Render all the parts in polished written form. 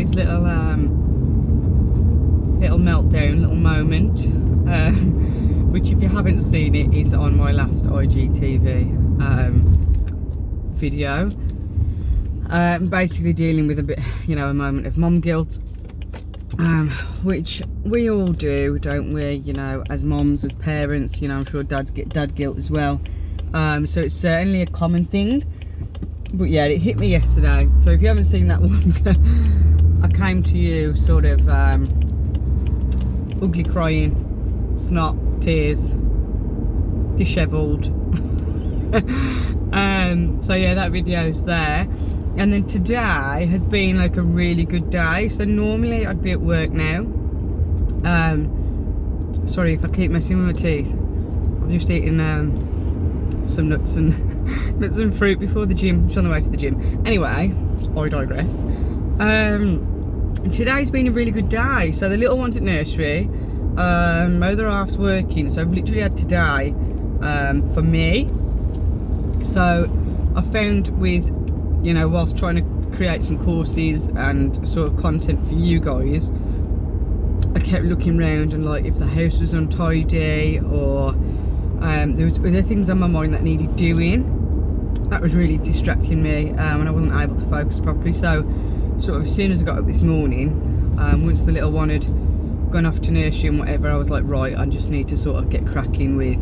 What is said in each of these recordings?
today's little meltdown, little moment, which if you haven't seen it is on my last IGTV video. Basically dealing with a bit, a moment of mum guilt, which we all do, don't we? As mums, as parents, I'm sure dads get dad guilt as well. So it's certainly a common thing. But yeah, it hit me yesterday. So if you haven't seen that one, I came to you sort of ugly crying, snot, tears, dishevelled. So yeah, that video's there. And then today has been like a really good day. So normally I'd be at work now. Sorry if I keep messing with my teeth. I've just eaten some nuts and fruit before the gym. Just on the way to the gym. Anyway, I digress. Today's been a really good day. So the little one's at nursery. My other half's working. So I've literally had today for me. So I found with, whilst trying to create some courses and sort of content for you guys, I kept looking around and like if the house was untidy or there was other things on my mind that needed doing. That was really distracting me and I wasn't able to focus properly. So sort of as soon as I got up this morning, once the little one had gone off to nursery and whatever, I was like, right, I just need to sort of get cracking with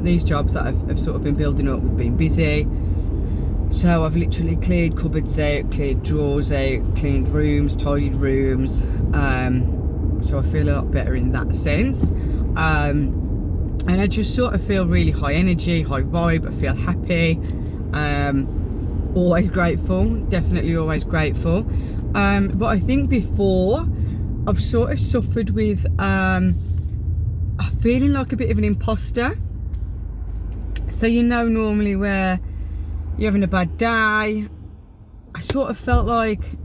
these jobs that I've sort of been building up with being busy. So I've literally cleared cupboards out, cleared drawers out, cleaned rooms, tidied rooms. So I feel a lot better in that sense. And I just sort of feel really high energy, high vibe. I feel happy. Always grateful, definitely always grateful. But I think before I've sort of suffered with feeling like a bit of an imposter. So normally where you're having a bad day, I sort of felt like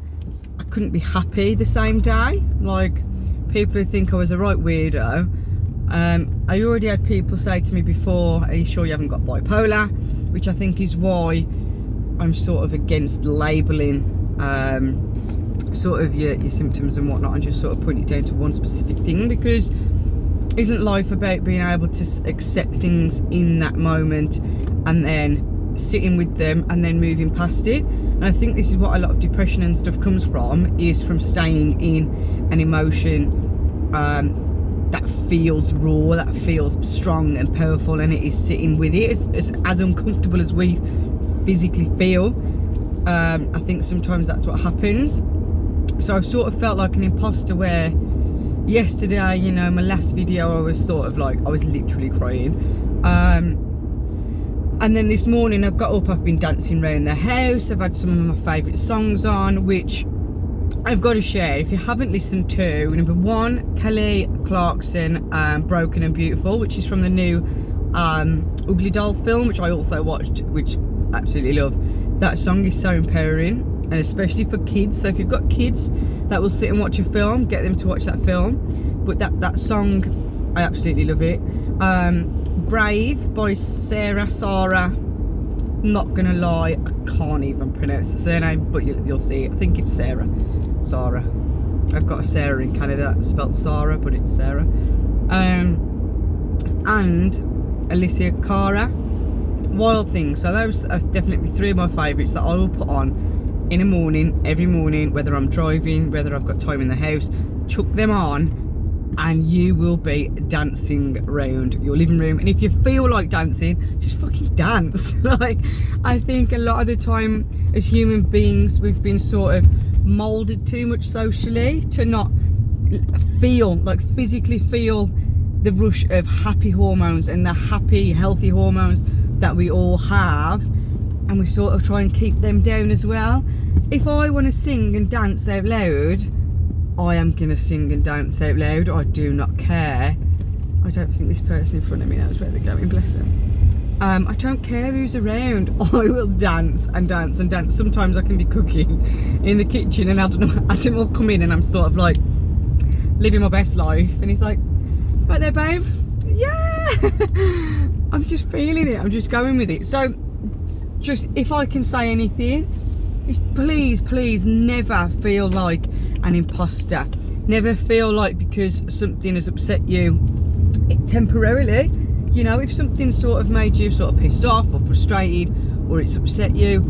I couldn't be happy the same day. Like people would think I was a right weirdo. I already had people say to me before, are you sure you haven't got bipolar? Which I think is why I'm sort of against labelling sort of your symptoms and whatnot and just sort of putting it down to one specific thing, because isn't life about being able to accept things in that moment and then sitting with them and then moving past it? And I think this is what a lot of depression and stuff comes from, is from staying in an emotion that feels raw, that feels strong and powerful, and it is sitting with it as uncomfortable as we physically feel. I think sometimes that's what happens. So I've sort of felt like an imposter where yesterday, my last video, I was sort of like, I was literally crying. And then this morning I've got up, I've been dancing around the house, I've had some of my favourite songs on, which I've got to share. If you haven't listened to, number one, Kelly Clarkson, Broken and Beautiful, which is from the new Ugly Dolls film, which I also watched, which I absolutely love. That song is so empowering, and especially for kids. So if you've got kids that will sit and watch a film, get them to watch that film. But that song, I absolutely love it. Brave by Sarah. Not gonna lie, I can't even pronounce the surname, but you'll see it. I think it's Sarah. I've got a Sarah in Canada that's spelled Sarah, but it's Sarah. And Alicia Cara, Wild Things. So those are definitely three of my favourites that I will put on in the morning, every morning, whether I'm driving, whether I've got time in the house. Chuck them on and you will be dancing around your living room. And if you feel like dancing, just fucking dance. Like, I think a lot of the time as human beings, we've been sort of molded too much socially to not feel, like physically feel the rush of happy hormones and the happy, healthy hormones that we all have. And we sort of try and keep them down as well. If I want to sing and dance out loud, I am going to sing and dance out loud. I do not care. I don't think this person in front of me knows where they're going, bless them. I don't care who's around. I will dance and dance and dance. Sometimes I can be cooking in the kitchen and Adam will come in and I'm sort of like living my best life. And he's like, right there, babe. Yeah. I'm just feeling it. I'm just going with it. So just if I can say anything, please never feel like an imposter. Never feel like because something has upset you temporarily, you know, if something sort of made you sort of pissed off or frustrated or it's upset you,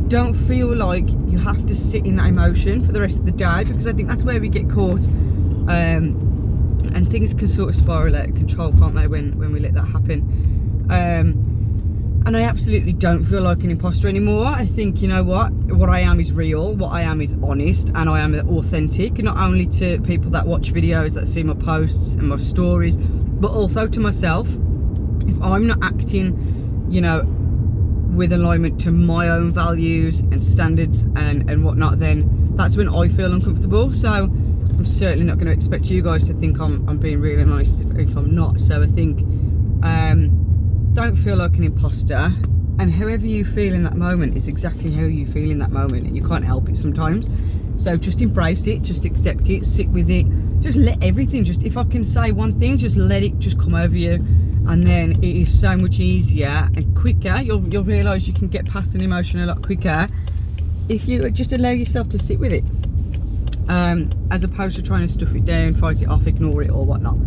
don't feel like you have to sit in that emotion for the rest of the day, because I think that's where we get caught, and things can sort of spiral out of control, can't they, when we let that happen. And I absolutely don't feel like an imposter anymore. I think, you know what I am is real, what I am is honest, and I am authentic, not only to people that watch videos, that see my posts and my stories, but also to myself. If I'm not acting, you know, with alignment to my own values and standards and whatnot, then that's when I feel uncomfortable. So I'm certainly not going to expect you guys to think I'm being really honest if I'm not. So I think don't feel like an imposter, and however you feel in that moment is exactly how you feel in that moment, and you can't help it sometimes. So just embrace it, just accept it, sit with it, just let everything, just if I can say one thing, just let it just come over you, and then it is so much easier and quicker. You'll realise you can get past an emotion a lot quicker if you just allow yourself to sit with it, as opposed to trying to stuff it down, fight it off, ignore it or whatnot.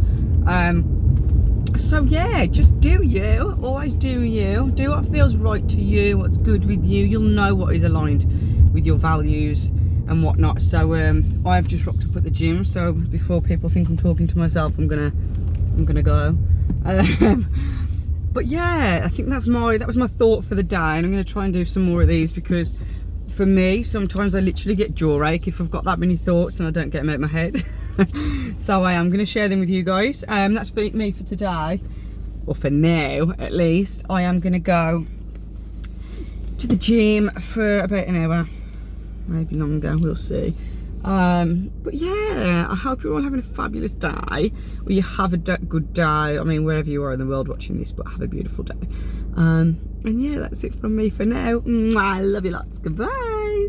So yeah, just do you, always do you, do what feels right to you, what's good with you. You'll know what is aligned with your values and whatnot. So I've just rocked up at the gym, so before people think I'm talking to myself, I'm gonna go. But yeah, I think that was my thought for the day, and I'm gonna try and do some more of these, because for me sometimes I literally get jaw ache if I've got that many thoughts and I don't get them out of my head. So I am going to share them with you guys. That's for me for today, or for now at least. I am going to go to the gym for about an hour, maybe longer, we'll see. But yeah, I hope you're all having a fabulous day, or you have a good day. I mean, wherever you are in the world watching this, but have a beautiful day. And yeah, that's it from me for now. I love you lots. Goodbye.